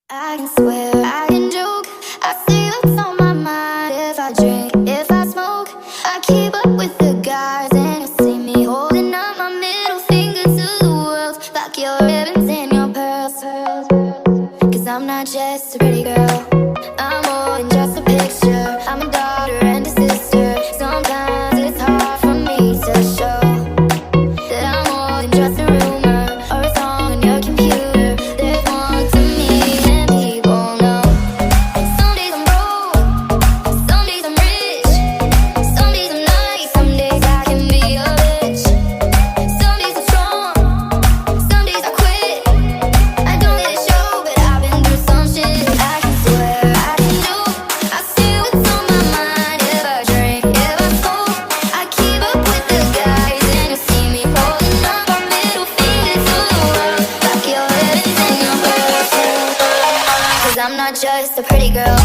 I can swear, I can joke. I say what's on my mind. If I drink, if I smoke, I keep up with the guys, and you see me holding up my middle finger to the world. Fuck your ribbons and your pearls. Cause I'm not just a pretty girl, I'm more than just a picture. I'm a daughter and a sister. Sometimes it's hard for me to show that I'm more than just a rumor or a song on your computer. There's more to me than people know. Some days I'm broke, some days I'm rich, some days I'm nice, some days I can be a bitch. Some days I'm strong, some days I quit. I don't let it show, but I've been through some shit. I can swear, I can joke. I say what's on my mind. If I drink, if I smoke, I keep up with the guys, and you see me holding up my middle finger to the world. Fuck your ribbons and your pearls. Cause I'm not just a pretty girl.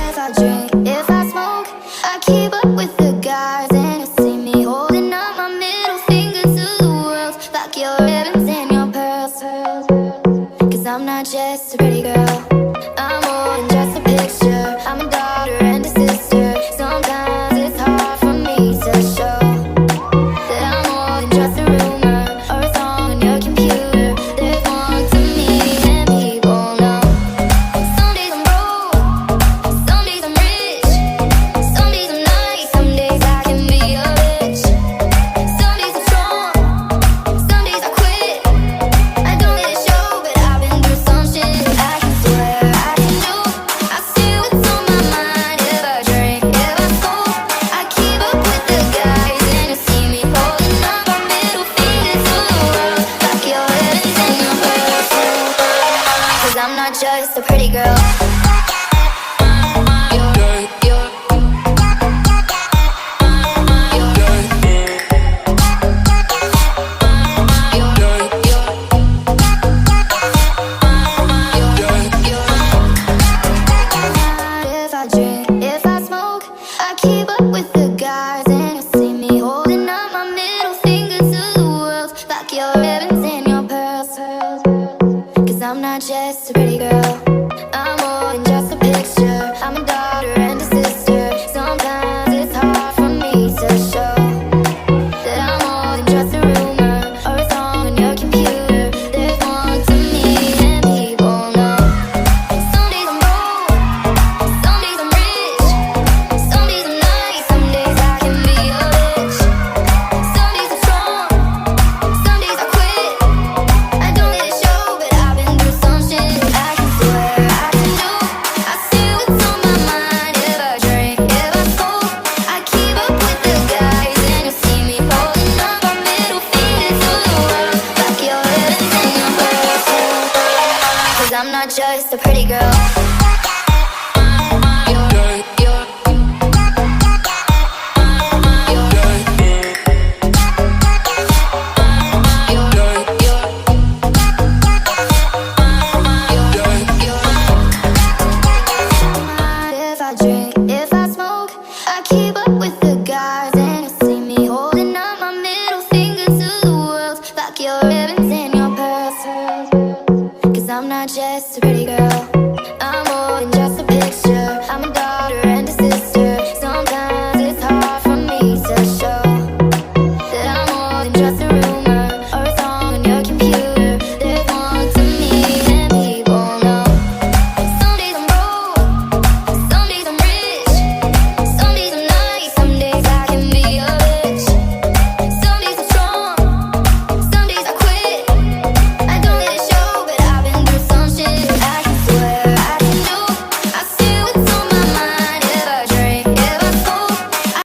If I drink, if I smoke, I keep up with the guys, and you see me holding up my middle finger to the world. Fuck your ribbons and your pearls. Cause I'm not just a pretty girl, I'm more than just a picture. I'm a daughter and a sister. Sometimes it's hard for me to show that I'm more than just a rumor or a song on your computer. There's more to me than people know. Some days I'm broke, some days I'm rich, some days I'm nice, some days I can be a bitch. Some days I'm strong, some days I quit. I don't let it show, but I've been through some shit. I can swear, I can joke. I say what's on my mind. If I drink, if I smoke, I keep up with the guys, and you see me holding up my middle finger to the world. Fuck your ribbons and your pearls. Cause I'm not just a pretty girl. If I drink, if I smoke, I keep up with the guys, and you see me holding up my middle finger to the world. Fuck your ribbons and your pearls. Cause I'm not just a pretty girl, I'm more than just a picture. I'm a daughter and a sister. Sometimes it's hard for me to show that I'm more than just a rumor or a song on your computer. There's more to me than people know. Some days I'm broke, some days I'm rich, some days I'm nice, some days I can be a bitch. Some days I'm strong, some days I quit. I don't let it show, but I've been through some shit. I can swear, I can joke. I say what's on my mind. If I drink, if I smoke, I keep up with the guys, and you see me holding up my middle finger to the world. Fuck your ribbons and your pearls. Cause I'm not just a pretty girl. If I drink, if I smoke, I keep up with the guys, and you see me holding up my middle finger to the world. Fuck your ribbons and your pearls. Cause I'm not just a pretty girl.